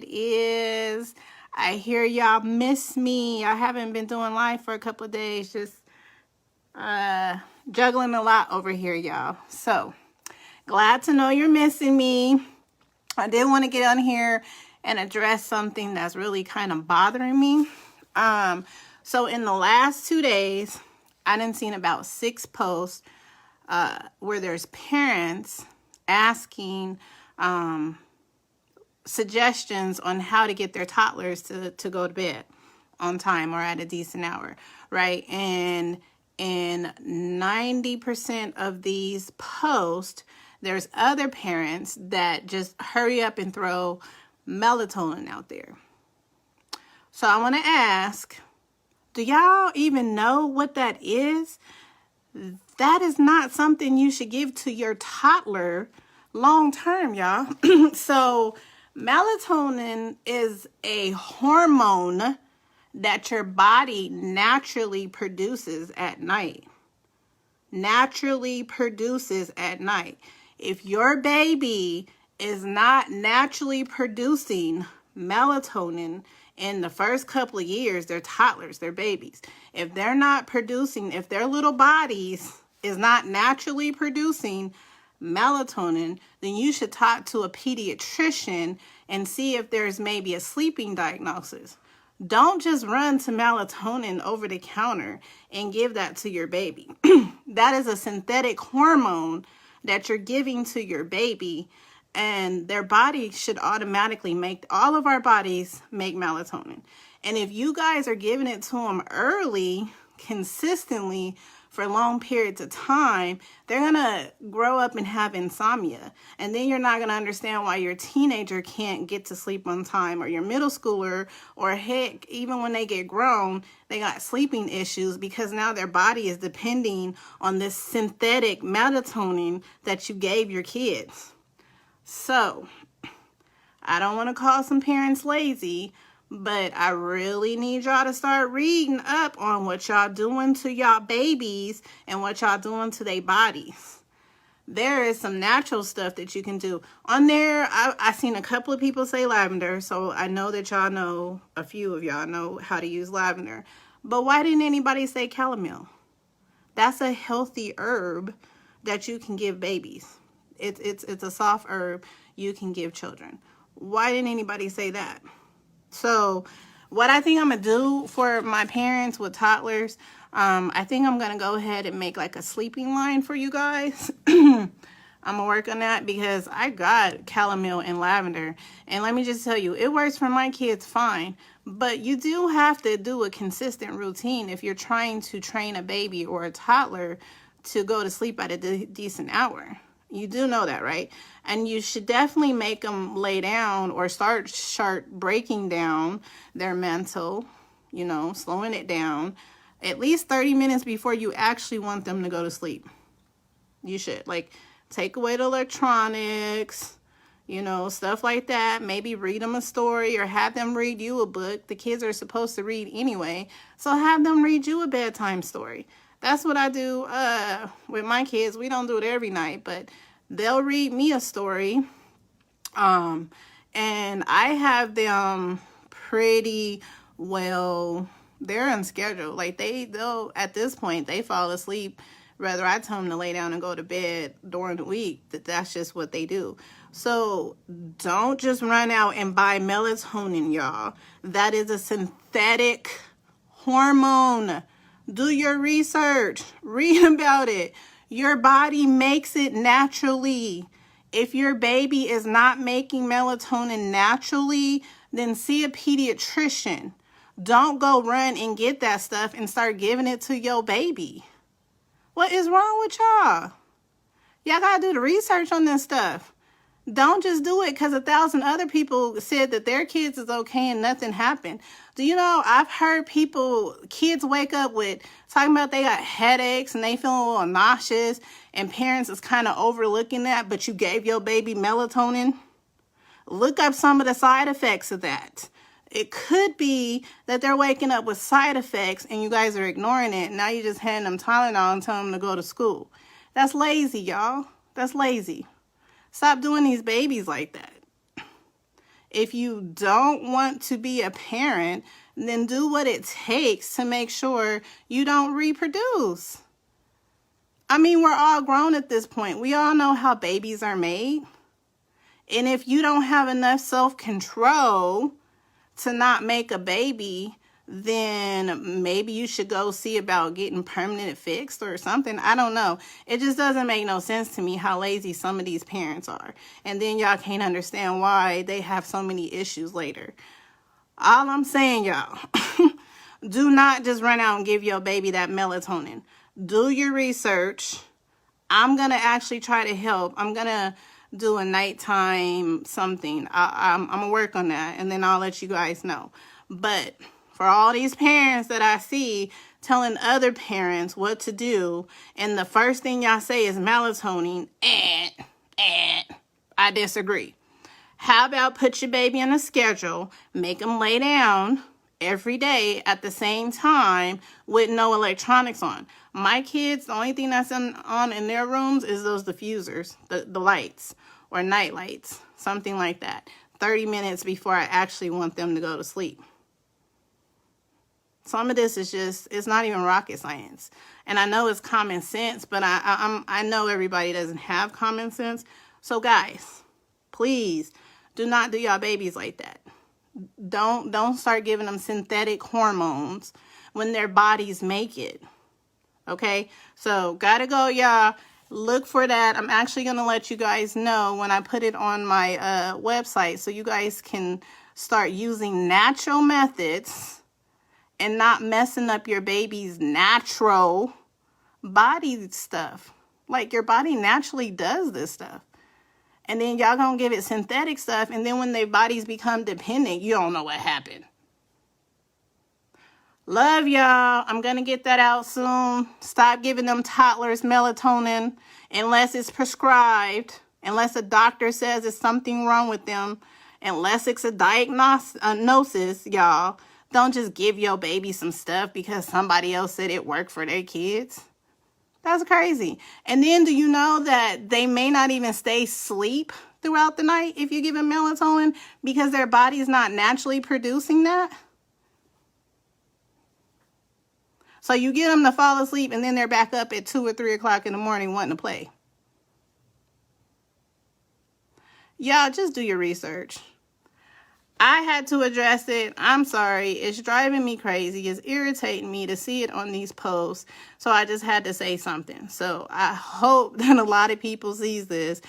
is? I hear y'all miss me. I haven't been doing live for a couple of days. Just juggling a lot over here, y'all. So, glad to know you're missing me. I did want to get on here and address something that's really kind of bothering me. So in the last 2 days, I done seen about 6 posts where there's parents asking suggestions on how to get their toddlers to go to bed on time or at a decent hour, right? And in 90% of these posts, there's other parents that just hurry up and throw melatonin out there. So I want to ask, do y'all even know what that is? That is not something you should give to your toddler long term, y'all. So melatonin is a hormone that your body naturally produces at night. Naturally produces at night. If your baby is not naturally producing melatonin in the first couple of years, they're toddlers, they're babies. If they're not producing, if their little bodies is not naturally producing melatonin, then you should talk to a pediatrician and see if there's maybe a sleeping diagnosis. Don't just run to melatonin over the counter and give that to your baby. That is a synthetic hormone that you're giving to your baby, and their body should automatically make, all of our bodies make melatonin. And if you guys are giving it to them early, consistently, for long periods of time, they're going to grow up and have insomnia. And then you're not going to understand why your teenager can't get to sleep on time, or your middle schooler, or heck, even when they get grown, they got sleeping issues because now their body is depending on this synthetic melatonin that you gave your kids. So, I don't want to call some parents lazy, but I really need y'all to start reading up on what y'all doing to y'all babies and what y'all doing to their bodies. There is some natural stuff that you can do. On there, I seen a couple of people say lavender, so I know that y'all know, a few of y'all know how to use lavender. But why didn't anybody say chamomile? That's a healthy herb that you can give babies. It's a soft herb you can give children. Why didn't anybody say that? So what I think I'm going to do for my parents with toddlers, I think I'm going to go ahead and make like a sleeping line for you guys. I'm going to work on that because I got chamomile and lavender. And let me just tell you, it works for my kids fine. But you do have to do a consistent routine if you're trying to train a baby or a toddler to go to sleep at a decent hour. You do know that, right? And you should definitely make them lay down or start breaking down their mental, slowing it down at least 30 minutes before you actually want them to go to sleep. You should, take away the electronics, stuff like that. Maybe read them a story or have them read you a book. The kids are supposed to read anyway, so have them read you a bedtime story. That's what I do with my kids. We don't do it every night, but they'll read me a story. And I have them pretty well, they're on schedule. They'll, at this point, they fall asleep. Whether I tell them to lay down and go to bed during the week, that's just what they do. So don't just run out and buy melatonin, y'all. That is a synthetic hormone. Do your research. Read about it. Your body makes it naturally. If your baby is not making melatonin naturally, then see a pediatrician. Don't go run and get that stuff and start giving it to your baby. What is wrong with y'all? Y'all gotta do the research on this stuff. Don't just do it because 1,000 other people said that their kids is okay and nothing happened. Do you know, I've heard kids wake up with talking about they got headaches and they feel a little nauseous, and parents is kind of overlooking that, but you gave your baby melatonin. Look up some of the side effects of that. It could be that they're waking up with side effects and you guys are ignoring it. Now you just hand them Tylenol and tell them to go to school. That's lazy, y'all. That's lazy. Stop doing these babies like that. If you don't want to be a parent, then do what it takes to make sure you don't reproduce. I mean, we're all grown at this point. We all know how babies are made. And if you don't have enough self-control to not make a baby, then maybe you should go see about getting permanent fixed or something. I don't know. It just doesn't make no sense to me how lazy some of these parents are. And then y'all can't understand why they have so many issues later. All I'm saying, y'all, do not just run out and give your baby that melatonin. Do your research. I'm going to actually try to help. I'm going to do a nighttime something. I'm going to work on that, and then I'll let you guys know. But for all these parents that I see telling other parents what to do, and the first thing y'all say is melatonin, I disagree. How about put your baby on a schedule, make them lay down every day at the same time with no electronics on. My kids, the only thing that's on in their rooms is those diffusers, the lights, or night lights, something like that, 30 minutes before I actually want them to go to sleep. Some of this is just, it's not even rocket science. And I know it's common sense, but I know everybody doesn't have common sense. So guys, please do not do y'all babies like that. Don't start giving them synthetic hormones when their bodies make it. Okay, so gotta go, y'all. Look for that. I'm actually gonna let you guys know when I put it on my website, so you guys can start using natural methods and not messing up your baby's natural body stuff. Like, your body naturally does this stuff. And then y'all gonna give it synthetic stuff, and then when their bodies become dependent, you don't know what happened. Love y'all. I'm gonna get that out soon. Stop giving them toddlers melatonin unless it's prescribed, unless a doctor says there's something wrong with them, unless it's a diagnosis, y'all. Don't just give your baby some stuff because somebody else said it worked for their kids. That's crazy. And then, do you know that they may not even stay asleep throughout the night if you give them melatonin because their body is not naturally producing that? So you get them to fall asleep, and then they're back up at 2 or 3 o'clock in the morning wanting to play. Y'all, just do your research. I had to address it. I'm sorry. It's driving me crazy. It's irritating me to see it on these posts. So I just had to say something. So I hope that a lot of people sees this